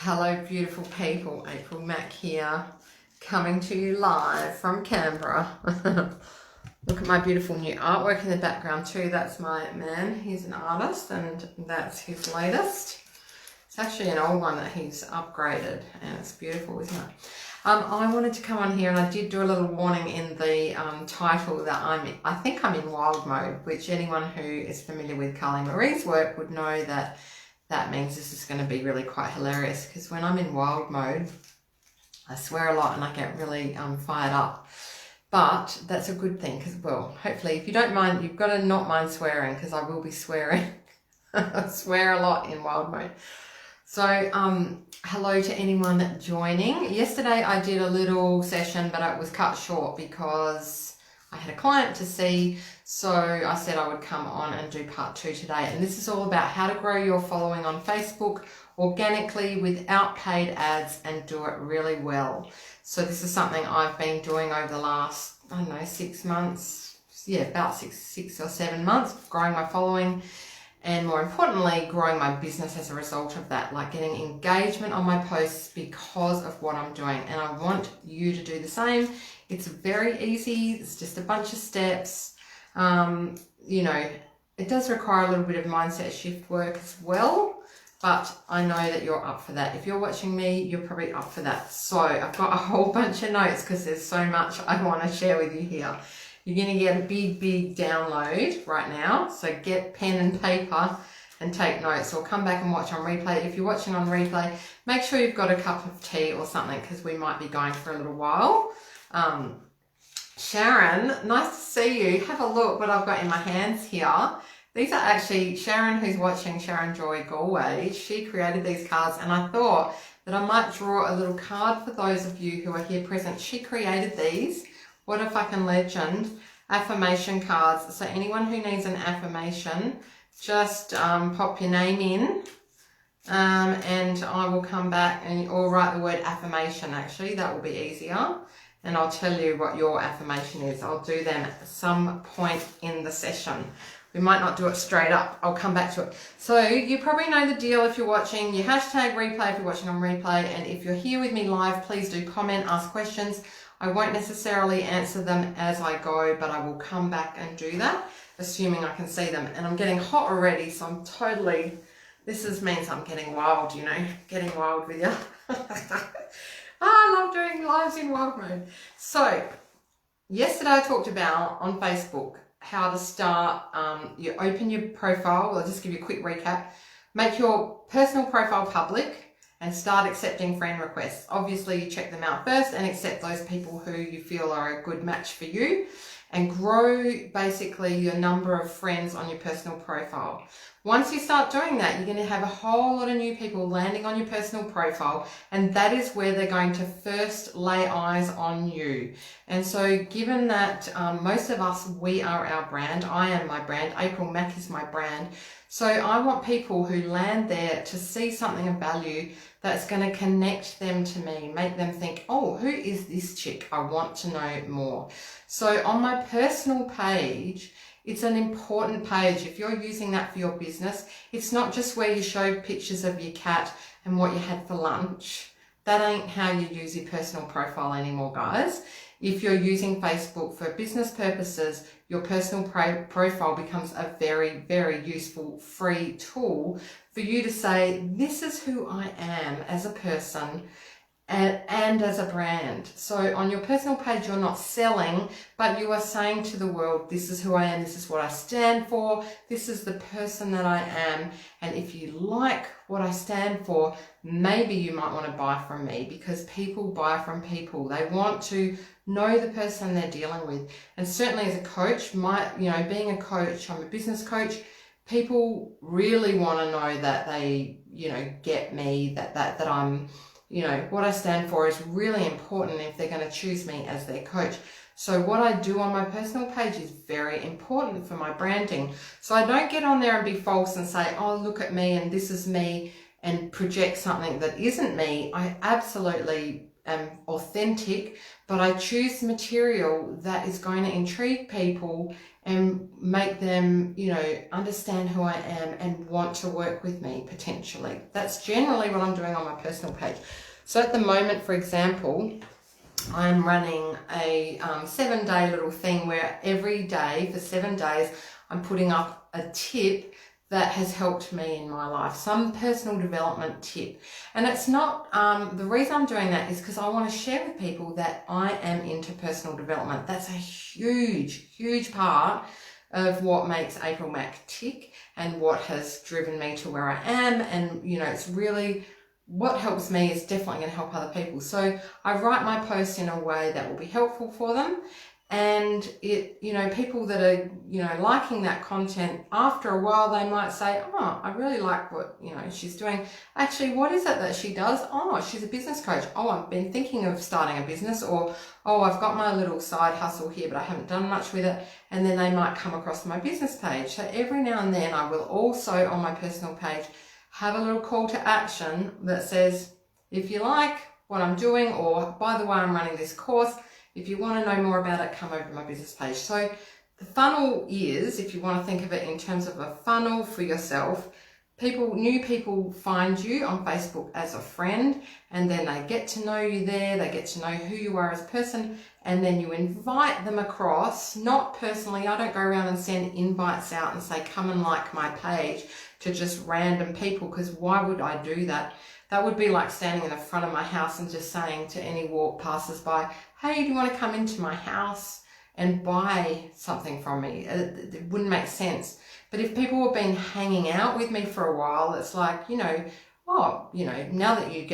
Hello beautiful people, April Mack here, coming to you live from Canberra. Look at my beautiful new artwork in the background too. That's my man, he's an artist, and that's his latest. It's actually an old one that he's upgraded, and it's beautiful, isn't it? I wanted to come on here, and I did do a little warning in the title that I think I'm in wild mode, which anyone who is familiar with Carly Marie's work would know that means this is going to be really quite hilarious, because when I'm in wild mode, I swear a lot and I get really fired up. But that's a good thing, because, well, hopefully, if you don't mind, you've got to not mind swearing, because I will be swearing. I swear a lot in wild mode. So, hello to anyone joining. Yesterday I did a little session, but it was cut short because I had a client to see. So I said I would come on and do part 2 today. And this is all about how to grow your following on Facebook organically without paid ads and do it really well. So this is something I've been doing over the last, I don't know, 6 months. Yeah, about six or 7 months, growing my following. And more importantly, growing my business as a result of that, like getting engagement on my posts because of what I'm doing. And I want you to do the same. It's very easy. It's just a bunch of steps. You know, it does require a little bit of mindset shift work as well, but I know that you're up for that. If you're watching me, you're probably up for that. So I've got a whole bunch of notes because there's so much I want to share with you here. You're going to get a big download right now. So get pen and paper and take notes, or come back and watch on replay. If you're watching on replay, make sure you've got a cup of tea or something, because we might be going for a little while. Sharon, nice to see you. Have a look what I've got in my hands here. These are actually Sharon, who's watching, Sharon Joy Galway. She created these cards, and I thought that I might draw a little card for those of you who are here present. She created these. What a fucking legend. Affirmation cards. So anyone who needs an affirmation, just pop your name in, and I will come back or write the word affirmation. Actually, that will be easier. And I'll tell you what your affirmation is. I'll do them at some point in the session. We might not do it straight up. I'll come back to it. So you probably know the deal if you're watching. You hashtag replay if you're watching on replay. And if you're here with me live, please do comment, ask questions. I won't necessarily answer them as I go, but I will come back and do that, assuming I can see them. And I'm getting hot already, so I'm totally, means I'm getting wild, you know, getting wild with you. I love doing lives in wild mode. So, yesterday I talked about on Facebook how to start, you open your profile. I'll just give you a quick recap. Make your personal profile public and start accepting friend requests. Obviously, you check them out first and accept those people who you feel are a good match for you, and grow basically your number of friends on your personal profile. Once you start doing that, you're going to have a whole lot of new people landing on your personal profile, and that is where they're going to first lay eyes on you. And so given that most of us, we are our brand, I am my brand, April Mack is my brand, so I want people who land there to see something of value that's going to connect them to me, make them think, oh, who is this chick? I want to know more. So on my personal page, it's an important page. If you're using that for your business, it's not just where you show pictures of your cat and what you had for lunch. That ain't how you use your personal profile anymore, guys. If you're using Facebook for business purposes, your personal profile becomes a very useful free tool for you to say, this is who I am as a person and as a brand. So on your personal page, you're not selling, but you are saying to the world, this is who I am, this is what I stand for, this is the person that I am. And if you like what I stand for, maybe you might want to buy from me, because people buy from people. They want to know the person they're dealing with. And certainly as a coach, being a coach, I'm a business coach, people really want to know that they, get me, that I'm, what I stand for is really important if they're going to choose me as their coach. So what I do on my personal page is very important for my branding. So I don't get on there and be false and say, oh, look at me and this is me, and project something that isn't me. I absolutely am authentic, but I choose material that is going to intrigue people and make them, you know, understand who I am and want to work with me potentially. That's generally what I'm doing on my personal page. So at the moment, for example, I'm running a 7-day little thing where every day for 7 days, I'm putting up a tip that has helped me in my life, some personal development tip. And it's not, the reason I'm doing that is because I want to share with people that I am into personal development. That's a huge, huge part of what makes April Mac tick and what has driven me to where I am. And, you know, it's really, what helps me is definitely going to help other people. So I write my posts in a way that will be helpful for them. And it, you know, people that are, you know, liking that content, after a while they might say, oh, I really like what, you know, she's doing. Actually, what is it that she does? Oh, she's a business coach. Oh, I've been thinking of starting a business. Or, oh, I've got my little side hustle here, but I haven't done much with it. And then they might come across my business page. So every now and then I will also on my personal page have a little call to action that says, if you like what I'm doing, or by the way, I'm running this course, if you want to know more about it, come over to my business page. So the funnel is, if you want to think of it in terms of a funnel for yourself, new people find you on Facebook as a friend, and then they get to know you there, they get to know who you are as a person, and then you invite them across, not personally. I don't go around and send invites out and say, come and like my page to just random people, because why would I do that? That would be like standing in the front of my house and just saying to any passers-by, hey, do you want to come into my house and buy something from me? It wouldn't make sense. But if people have been hanging out with me for a while, it's like, you know, oh, you know, now that you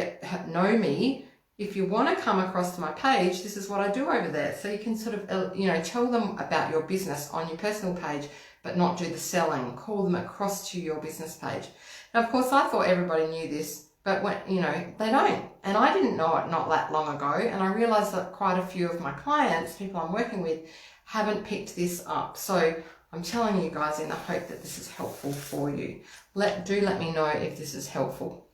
know me, if you want to come across to my page, this is what I do over there. So you can sort of, you know, tell them about your business on your personal page, but not do the selling. Call them across to your business page. Now, of course, I thought everybody knew this, but when, you know, they don't. And I didn't know it not that long ago. And I realized that quite a few of my clients, people I'm working with, haven't picked this up. So I'm telling you guys in the hope that this is helpful for you. Do let me know if this is helpful.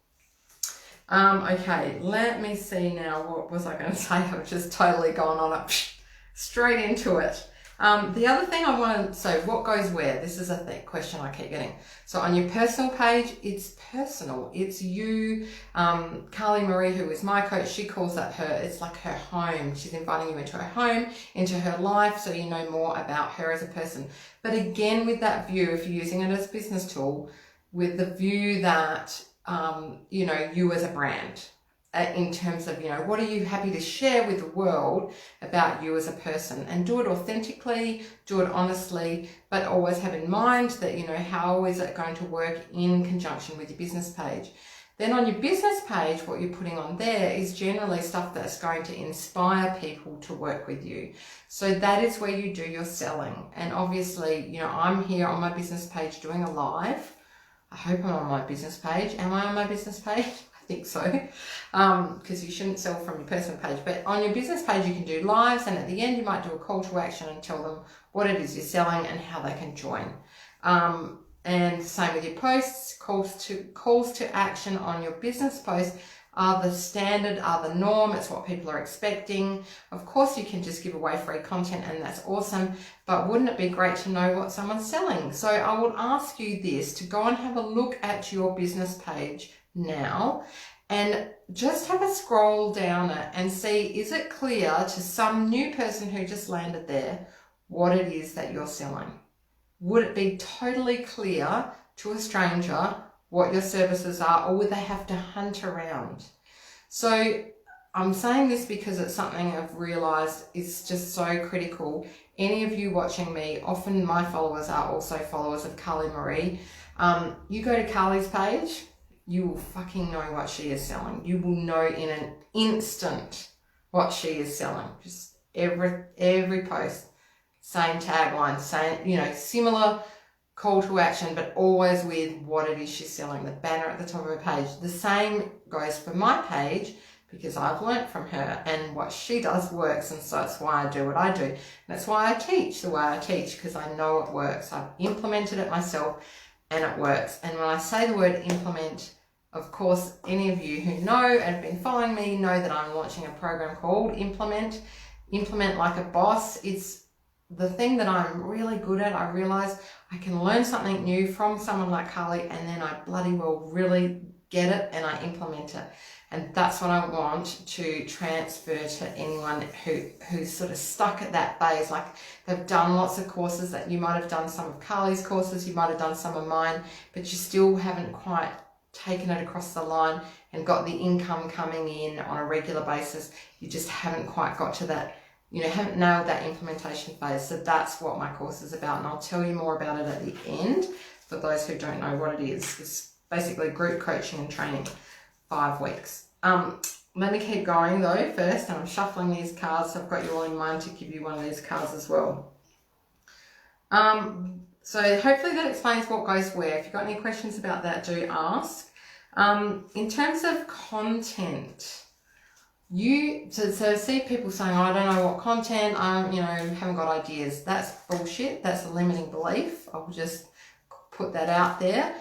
Okay, let me see now. What was I going to say? I've just totally gone on it straight into it. The other thing I want to, so what goes where? This is a question I keep getting. So on your personal page, it's personal. It's you. Carly Marie, who is my coach, she calls that it's like her home. She's inviting you into her home, into her life, so you know more about her as a person. But again, with that view, if you're using it as a business tool, with the view that, you know, you as a brand, in terms of, you know, what are you happy to share with the world about you as a person, and do it authentically, do it honestly, but always have in mind that, you know, how is it going to work in conjunction with your business page. Then on your business page, what you're putting on there is generally stuff that's going to inspire people to work with you. So that is where you do your selling. And obviously, you know, I'm here on my business page doing a live. I hope I'm on my business page. Am I on my business page? Think so, because you shouldn't sell from your personal page. But on your business page, you can do lives, and at the end, you might do a call to action and tell them what it is you're selling and how they can join. And same with your posts. Calls to action on your business post are the standard, are the norm. It's what people are expecting. Of course, you can just give away free content, and that's awesome. But wouldn't it be great to know what someone's selling? So I would ask you this, to go and have a look at your business page now and just have a scroll down it and see, is it clear to some new person who just landed there what it is that you're selling? Would it be totally clear to a stranger what your services are, or would they have to hunt around? So I'm saying this because it's something I've realized is just so critical. Any of you watching me, often my followers are also followers of Carly Marie. You go to Carly's page, you will fucking know what she is selling. You will know in an instant what she is selling. Just every post, same tagline, same, you know, similar call to action, but always with what it is she's selling, the banner at the top of her page. The same goes for my page, because I've learnt from her, and what she does works, and so that's why I do what I do. And that's why I teach the way I teach, because I know it works. I've implemented it myself and it works. And when I say the word implement, Of course, any of you who know and have been following me know that I'm launching a program called Implement Like a Boss. It's the thing that I'm really good at. I realize I can learn something new from someone like Carly, and then I bloody well really get it and I implement it. And that's what I want to transfer to anyone who's sort of stuck at that phase. Like, they've done lots of courses, that you might have done some of Carly's courses, you might have done some of mine, but you still haven't quite taken it across the line and got the income coming in on a regular basis. You just haven't quite got to that, haven't nailed that implementation phase. So that's what my course is about, and I'll tell you more about it at the end for those who don't know what it is. It's basically group coaching and training, 5 weeks. Let me keep going though first, and I'm shuffling these cards, so I've got you all in mind to give you one of these cards as well. So hopefully that explains what goes where. If you've got any questions about that, do ask. In terms of content, so see people saying, I don't know what content, haven't got ideas. That's bullshit. That's a limiting belief. I'll just put that out there.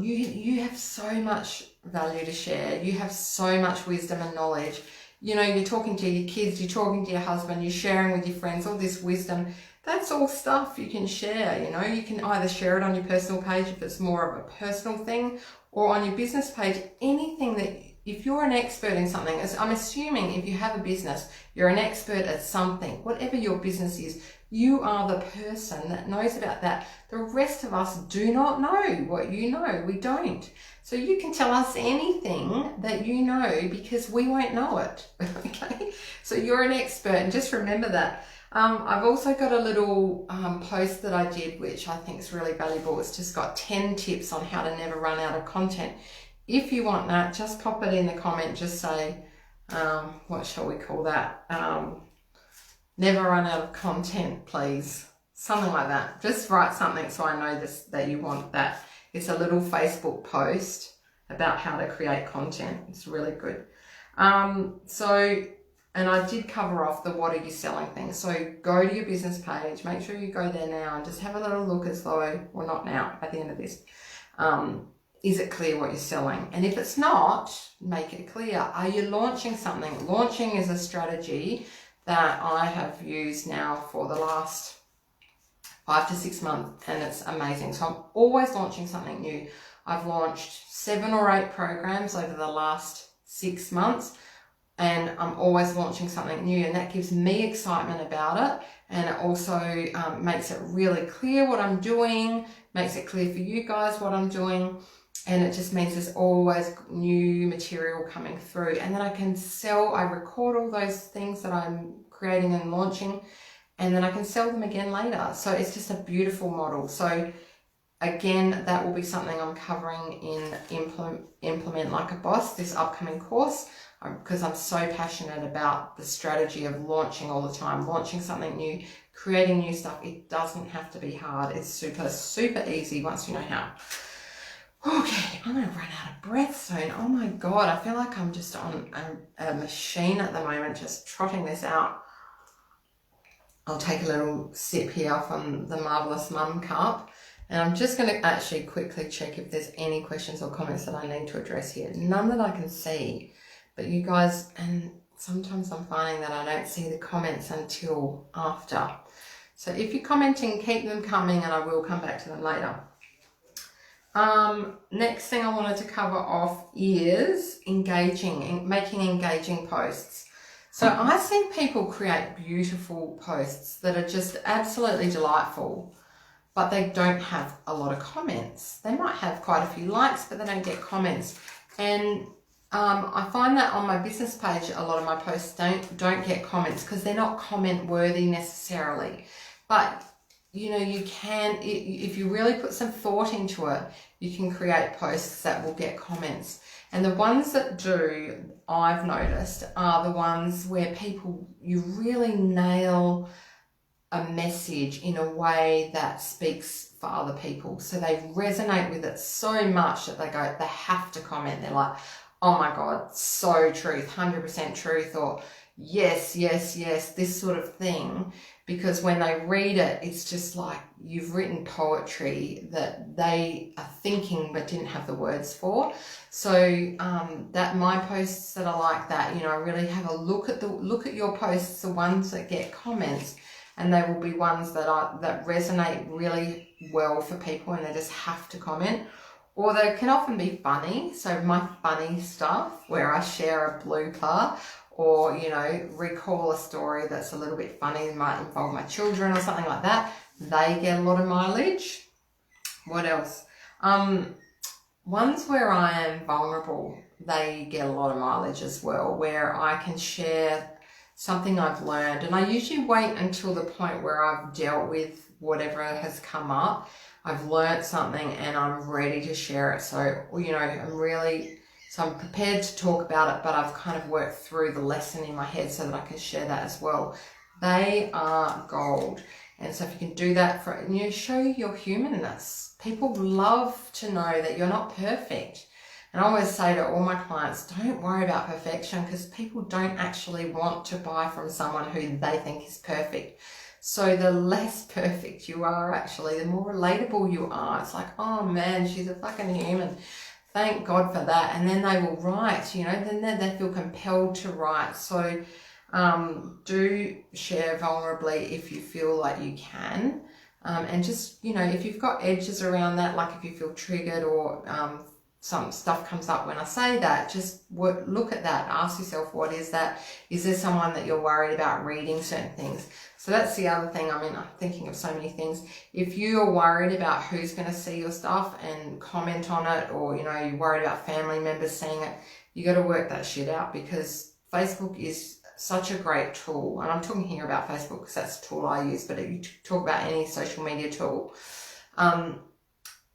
You have so much value to share. You have so much wisdom and knowledge. You're talking to your kids, you're talking to your husband, you're sharing with your friends, all this wisdom. That's all stuff you can share. You can either share it on your personal page if it's more of a personal thing, or on your business page. Anything that, if you're an expert in something, as I'm assuming if you have a business, you're an expert at something, whatever your business is, you are the person that knows about that. The rest of us do not know what you know. We don't. So you can tell us anything that you know because we won't know it. Okay? So you're an expert, and just remember that. I've also got a little post that I did, which I think is really valuable. It's just got 10 tips on how to never run out of content. If you want that, just pop it in the comment. Just say, what shall we call that? Never run out of content, please. Something like that. Just write something so I know that you want that. It's a little Facebook post about how to create content. It's really good. And I did cover off the what are you selling thing. So go to your business page, make sure you go there now and just have a little look as though, well, not now, at the end of this. Is it clear what you're selling? And if it's not, make it clear. Are you launching something? Launching is a strategy that I have used now for the last 5 to 6 months, and it's amazing. So I'm always launching something new. I've launched 7 or 8 programs over the last 6 months, and I'm always launching something new, and that gives me excitement about it. And it also makes it really clear what I'm doing, makes it clear for you guys what I'm doing. And it just means there's always new material coming through. And then I record all those things that I'm creating and launching, and then I can sell them again later. So it's just a beautiful model. So again, that will be something I'm covering in Implement Like a Boss, this upcoming course, because I'm so passionate about the strategy of launching all the time, launching something new, creating new stuff. It doesn't have to be hard. It's super, super easy once you know how. Okay, I'm going to run out of breath soon. Oh my God, I feel like I'm just on a machine at the moment, just trotting this out. I'll take a little sip here from the Marvelous Mum cup. And I'm just going to actually quickly check if there's any questions or comments that I need to address here. None that I can see, but you guys, and sometimes I'm finding that I don't see the comments until after. So if you're commenting, keep them coming and I will come back to them later. Next thing I wanted to cover off is making engaging posts. So I've seen people create beautiful posts that are just absolutely delightful, but they don't have a lot of comments. They might have quite a few likes, but they don't get comments. And I find that on my business page, a lot of my posts don't get comments because they're not comment worthy necessarily. But you can, if you really put some thought into it, you can create posts that will get comments. And the ones that do, I've noticed, are the ones where you really nail a message in a way that speaks for other people. So they resonate with it so much that they have to comment. They're like, oh my God, so truth, 100% truth, or yes, yes, yes, this sort of thing. because when they read it, it's just like you've written poetry that they are thinking but didn't have the words for. So that my posts that are like that, you know, I really have a look at your posts, the ones that get comments, and they will be ones that resonate really well for people and they just have to comment. Or they can often be funny. So my funny stuff where I share a blooper or, you know, recall a story that's a little bit funny, it might involve my children or something like that, they get a lot of mileage. What else? Ones where I am vulnerable, they get a lot of mileage as well, where I can share something I've learned. And I usually wait until the point where I've dealt with whatever has come up. I've learned something and I'm ready to share it. So, you know, I'm prepared to talk about it, but I've kind of worked through the lesson in my head so that I can share that as well. They are gold. And so if you can do that show your humanness. People love to know that you're not perfect. And I always say to all my clients, don't worry about perfection, because people don't actually want to buy from someone who they think is perfect. So the less perfect you are, actually, the more relatable you are. It's like, oh man, she's a fucking human. Thank God for that. And then they will write, you know, then they feel compelled to write. So do share vulnerably if you feel like you can. And just, you know, if you've got edges around that, like if you feel triggered or some stuff comes up when I say that, just look at that. Ask yourself, what is that? Is there someone that you're worried about reading certain things? So that's the other thing. I mean, I'm thinking of so many things. If you're worried about who's going to see your stuff and comment on it, or, you know, you're worried about family members seeing it, you got to work that shit out, because Facebook is such a great tool. And I'm talking here about Facebook because that's the tool I use, but if you talk about any social media tool,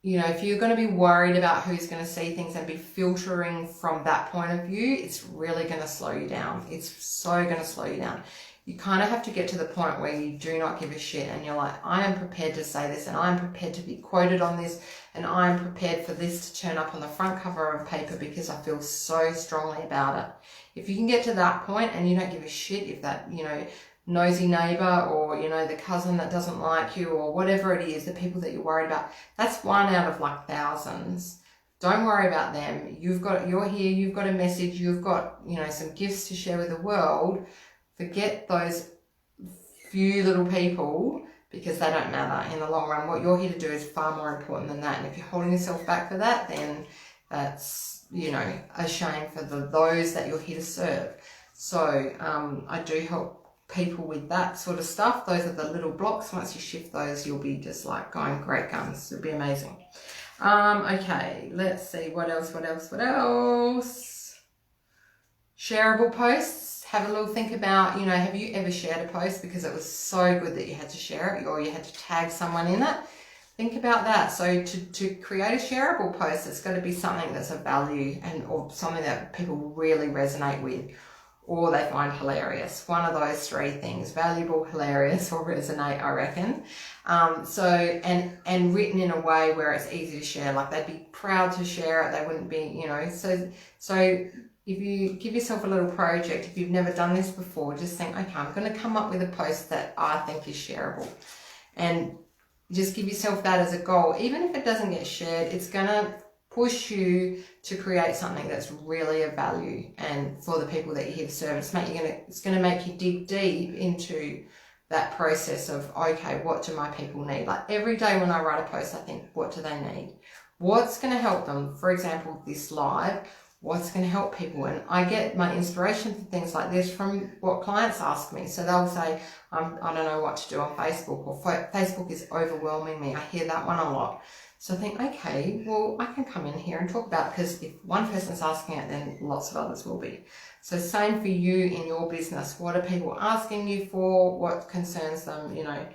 you know, if you're going to be worried about who's going to see things and be filtering from that point of view, it's really going to slow you down. It's so going to slow you down. You kind of have to get to the point where you do not give a shit and you're like, I am prepared to say this and I am prepared to be quoted on this and I am prepared for this to turn up on the front cover of paper because I feel so strongly about it. If you can get to that point and you don't give a shit if that, you know, nosy neighbor or, you know, the cousin that doesn't like you or whatever it is, the people that you're worried about, that's one out of like thousands. Don't worry about them. You're here, you've got a message, you've got, you know, some gifts to share with the world. Forget those few little people because they don't matter in the long run. What you're here to do is far more important than that. And if you're holding yourself back for that, then that's, you know, a shame for those that you're here to serve. So I do help people with that sort of stuff. Those are the little blocks. Once you shift those, you'll be just like going great guns. It'll be amazing. Okay, let's see what else. Shareable posts. Have a little think about, you know, have you ever shared a post because it was so good that you had to share it or you had to tag someone in it? Think about that. So to create a shareable post, it's got to be something that's of value or something that people really resonate with or they find hilarious. One of those three things: valuable, hilarious, or resonate, I reckon. So and written in a way where it's easy to share, like they'd be proud to share it. They wouldn't be, you know, so if you give yourself a little project, if you've never done this before, just think, okay, I'm going to come up with a post that I think is shareable. And just give yourself that as a goal. Even if it doesn't get shared, it's going to push you to create something that's really of value and for the people that you're here to serve. It's going to make you dig deep into that process of, okay, what do my people need? Like every day when I write a post, I think, what do they need? What's going to help them? For example, this live, what's going to help people? And I get my inspiration for things like this from what clients ask me. So they'll say, I don't know what to do on Facebook, or Facebook is overwhelming me. I hear that one a lot. So I think, okay, well, I can come in here and talk about it, because if one person's asking it, then lots of others will be. So same for you in your business. What are people asking you for? What concerns them? You know,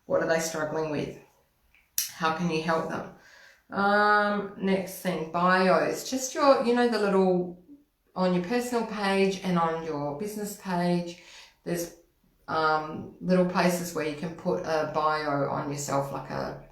what are they struggling with? How can you help them? Next thing, bios. Just your, you know, the little, on your personal page and on your business page, there's little places where you can put a bio on yourself, like a,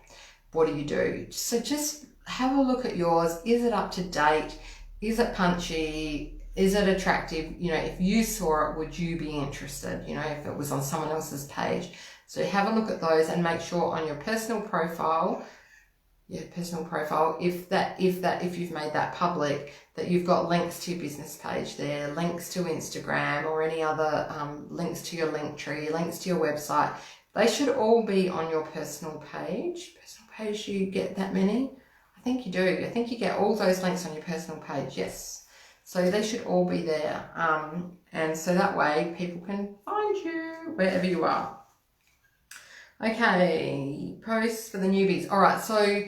what do you do? So just have a look at yours. Is it up to date? Is it punchy? Is it attractive? You know, if you saw it, would you be interested? You know, if it was on someone else's page. So have a look at those and make sure on your personal profile, if you've made that public, that you've got links to your business page there, links to Instagram or any other links to your Linktree, links to your website. They should all be on your personal page. Personal page, you get that many? I think you do. I think you get all those links on your personal page, yes. So they should all be there. And so that way people can find you wherever you are. Okay, posts for the newbies. All right, so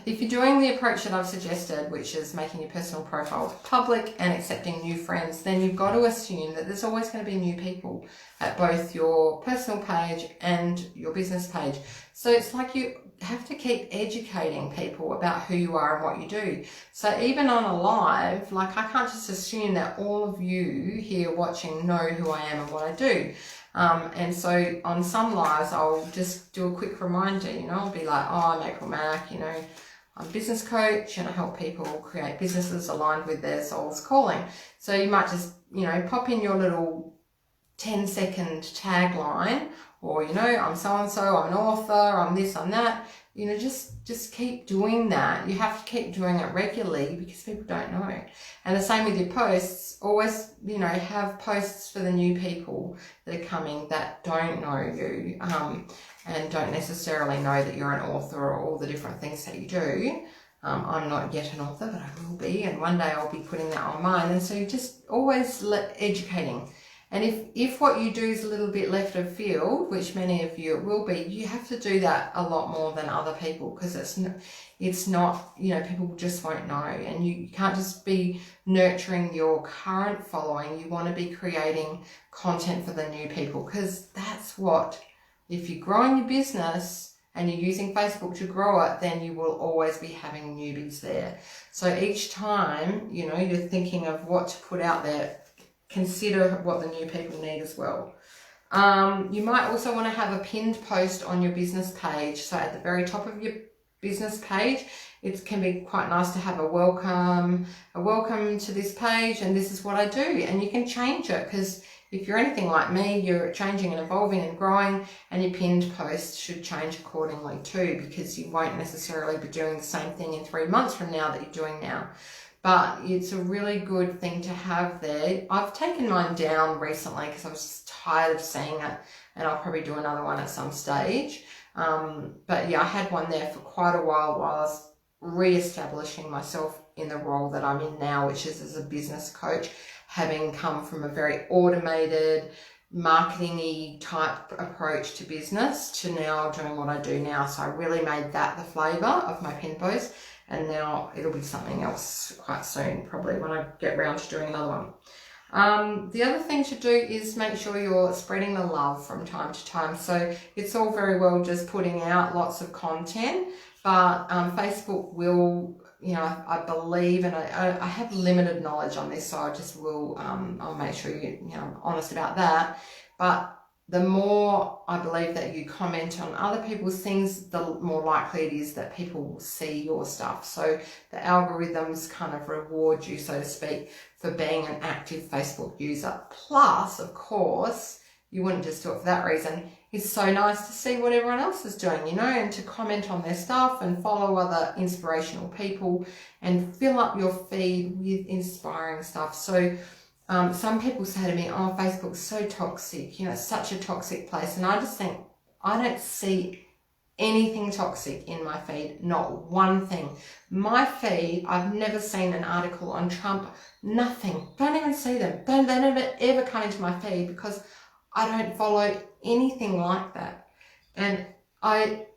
if you're doing the approach that I've suggested, which is making your personal profile public and accepting new friends, then you've got to assume that there's always going to be new people at both your personal page and your business page. So it's like you have to keep educating people about who you are and what you do. So even on a live, like I can't just assume that all of you here watching know who I am and what I do. And so on some lives, I'll just do a quick reminder, I'll be like, I'm April Mack, I'm a business coach and I help people create businesses aligned with their soul's calling. So you might just, pop in your little 10-second tagline, or, I'm so-and-so, I'm an author, I'm this, I'm that. Just keep doing that. You have to keep doing it regularly because people don't know. And the same with your posts. Always, have posts for the new people that are coming that don't know you and don't necessarily know that you're an author or all the different things that you do. I'm not yet an author, but I will be. And one day I'll be putting that on mine. And so you just always educating. And if what you do is a little bit left of field, which many of you will be, you have to do that a lot more than other people because it's not, people just won't know. And you can't just be nurturing your current following. You want to be creating content for the new people because that's what, if you're growing your business and you're using Facebook to grow it, then you will always be having newbies there. So each time, you're thinking of what to put out there, consider what the new people need as well. You might also want to have a pinned post on your business page. So at the very top of your business page, it can be quite nice to have a welcome to this page and this is what I do. And you can change it because if you're anything like me, you're changing and evolving and growing, and your pinned post should change accordingly too, because you won't necessarily be doing the same thing in 3 months from now that you're doing now. But it's a really good thing to have there. I've taken mine down recently because I was just tired of seeing it, and I'll probably do another one at some stage. But yeah, I had one there for quite a while I was re-establishing myself in the role that I'm in now, which is as a business coach, having come from a very automated, marketing-y type approach to business to now doing what I do now. So I really made that the flavour of my pin post. And now it'll be something else quite soon, probably when I get around to doing another one. The other thing to do is make sure you're spreading the love from time to time. So it's all very well just putting out lots of content, but Facebook will, I believe, and I have limited knowledge on this, so I just will, I'll make sure I'm honest about that. But the more I believe that you comment on other people's things, the more likely it is that people will see your stuff. So the algorithms kind of reward you, so to speak, for being an active Facebook user. Plus, of course, you wouldn't just do it for that reason. It's so nice to see what everyone else is doing, and to comment on their stuff and follow other inspirational people and fill up your feed with inspiring stuff. So some people say to me, oh, Facebook's so toxic, it's such a toxic place. And I just think, I don't see anything toxic in my feed, not one thing. My feed, I've never seen an article on Trump, nothing. Don't even see them. They never ever come into my feed because I don't follow anything like that. And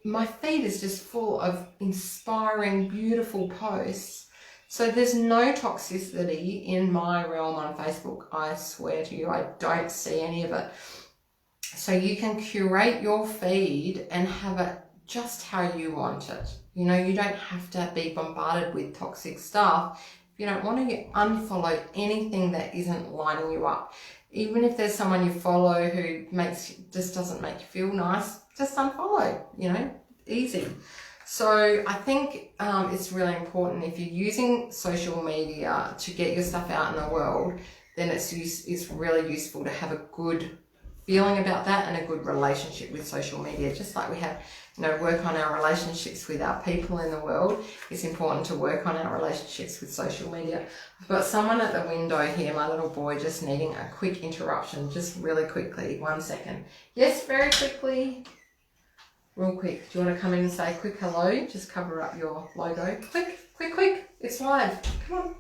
my feed is just full of inspiring, beautiful posts. So there's no toxicity in my realm on Facebook. I swear to you, I don't see any of it. So you can curate your feed and have it just how you want it. You don't have to be bombarded with toxic stuff. If you don't want to, unfollow anything that isn't lining you up. Even if there's someone you follow who just doesn't make you feel nice, just unfollow, easy. So I think it's really important if you're using social media to get your stuff out in the world, then it's really useful to have a good feeling about that and a good relationship with social media. Just like we have, work on our relationships with our people in the world, it's important to work on our relationships with social media. I've got someone at the window here, my little boy, just needing a quick interruption, just really quickly. 1 second. Yes, very quickly. Real quick. Do you want to come in and say a quick hello? Just cover up your logo. Quick. It's live. Come on.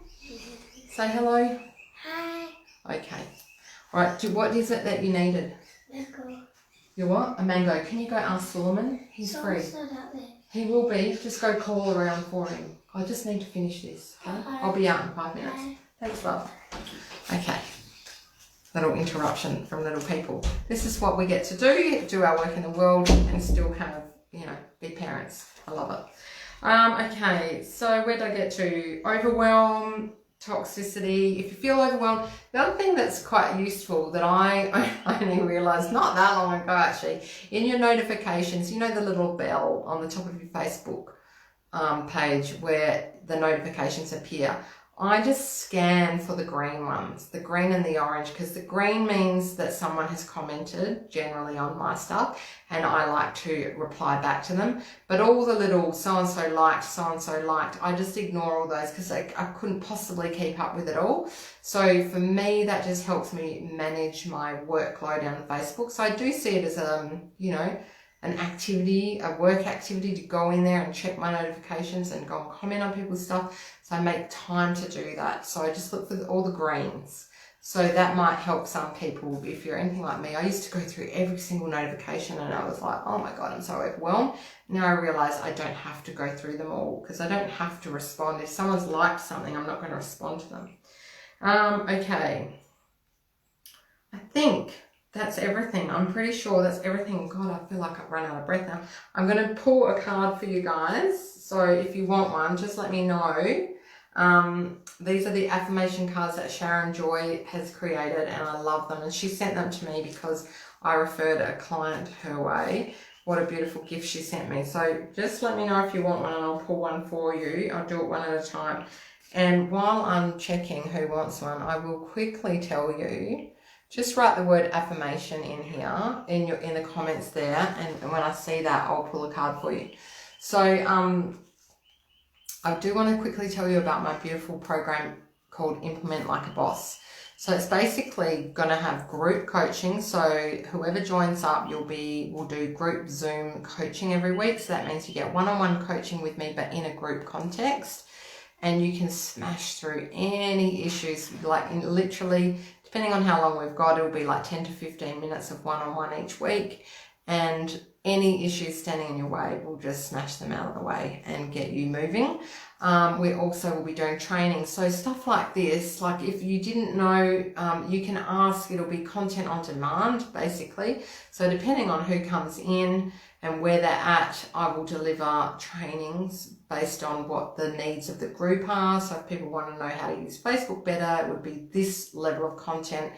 Say hello. Hi. Okay. All right. What is it that you needed? Mango. You what? A mango. Can you go ask Solomon? He's free. Out there. He will be. Just go call around for him. I just need to finish this. Okay? I'll be out in 5 minutes. Hi. Thanks, love. Okay. Little interruption from little people. This is what we get to do our work in the world and still have, be parents. I love it. Okay, so where did I get to? Overwhelm, toxicity. If you feel overwhelmed, the other thing that's quite useful that I only realised not that long ago actually, in your notifications, the little bell on the top of your Facebook page where the notifications appear. I just scan for the green ones, the green and the orange, because the green means that someone has commented generally on my stuff and I like to reply back to them. But all the little so-and-so liked, I just ignore all those because I couldn't possibly keep up with it all. So for me, that just helps me manage my workload on Facebook. So I do see it as, an activity, a work activity to go in there and check my notifications and go and comment on people's stuff. So I make time to do that. So I just look for all the greens. So that might help some people if you're anything like me. I used to go through every single notification and I was like, oh my God, I'm so overwhelmed. Now I realize I don't have to go through them all because I don't have to respond. If someone's liked something, I'm not going to respond to them. Okay. I think that's everything. I'm pretty sure that's everything. God, I feel like I've run out of breath now. I'm going to pull a card for you guys. So if you want one, just let me know. These are the affirmation cards that Sharon Joy has created and I love them. And she sent them to me because I referred a client her way. What a beautiful gift she sent me. So just let me know if you want one and I'll pull one for you. I'll do it one at a time. And while I'm checking who wants one, I will quickly tell you, just write the word affirmation in here, in the comments there, and when I see that, I'll pull a card for you. So I do want to quickly tell you about my beautiful program called Implement Like a Boss. So it's basically going to have group coaching. So whoever joins up, we'll do group Zoom coaching every week. So that means you get one-on-one coaching with me, but in a group context. And you can smash through any issues, literally, depending on how long we've got, it'll be like 10 to 15 minutes of one-on-one each week. And any issues standing in your way, we'll just smash them out of the way and get you moving. We also will be doing training. So stuff like this, like if you didn't know, you can ask, it'll be content on demand, basically. So depending on who comes in and where they're at, I will deliver trainings based on what the needs of the group are. So if people want to know how to use Facebook better, it would be this level of content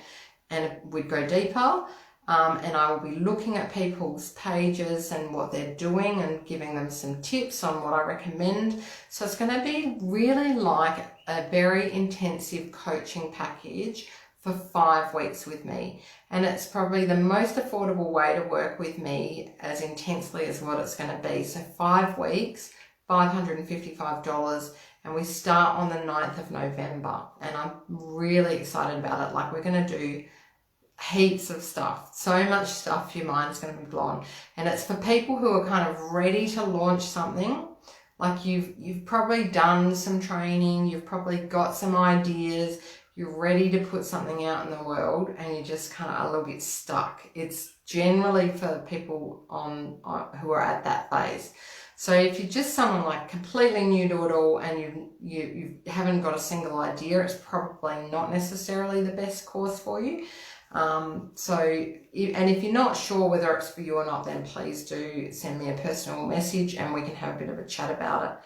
and we'd go deeper. And I will be looking at people's pages and what they're doing and giving them some tips on what I recommend. So it's going to be really like a very intensive coaching package for 5 weeks with me. And it's probably the most affordable way to work with me as intensely as what it's going to be. So 5 weeks, $555, and we start on the 9th of November. And I'm really excited about it. Like we're going to do heaps of stuff, so much stuff, your mind's going to be blown. And it's for people who are kind of ready to launch something. Like you've probably done some training, you've probably got some ideas, you're ready to put something out in the world and you just kind of a little bit stuck. It's generally for people who are at that phase. So if you're just someone like completely new to it all and you haven't got a single idea, it's probably not necessarily the best course for you. If you're not sure whether it's for you or not, then please do send me a personal message and we can have a bit of a chat about it.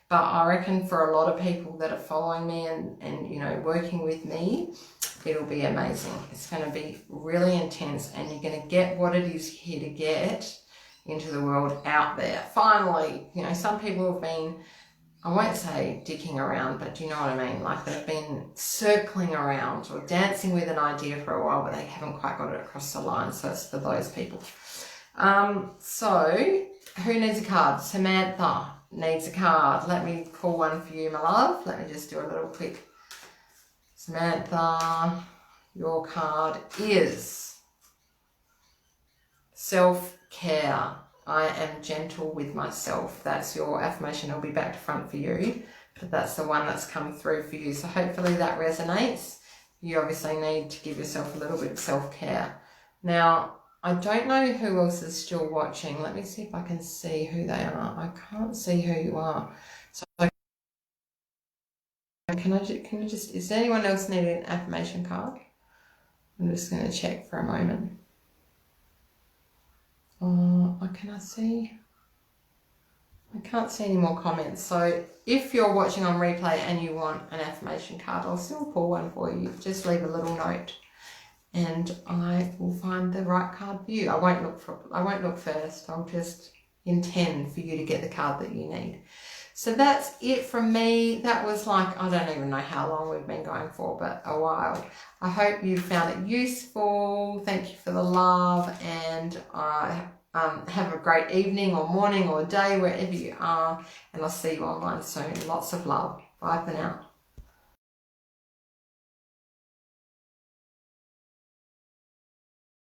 But I reckon for a lot of people that are following me and working with me, it'll be amazing. It's going to be really intense and you're going to get what it is here to get into the world out there. Finally, some people have been I won't say dicking around, but do you know what I mean? Like they've been circling around or dancing with an idea for a while, but they haven't quite got it across the line. So it's for those people. So who needs a card? Samantha needs a card. Let me pull one for you, my love. Let me just do a little quick. Samantha, your card is self-care. I am gentle with myself. That's your affirmation. It'll be back to front for you, but that's the one that's come through for you. So hopefully that resonates. You obviously need to give yourself a little bit of self-care. Now, I don't know who else is still watching. Let me see if I can see who they are. I can't see who you are. So can you just, is there anyone else needing an affirmation card? I'm just going to check for a moment. Can I see? I can't see any more comments. So if you're watching on replay and you want an affirmation card, I'll still pull one for you. Just leave a little note and I will find the right card for you. I won't look first. I'll just intend for you to get the card that you need. So that's it from me. That was like, I don't even know how long we've been going for, but a while. I hope you found it useful. Thank you for the love, and have a great evening or morning or day wherever you are, and I'll see you online soon. Lots of love. Bye for now.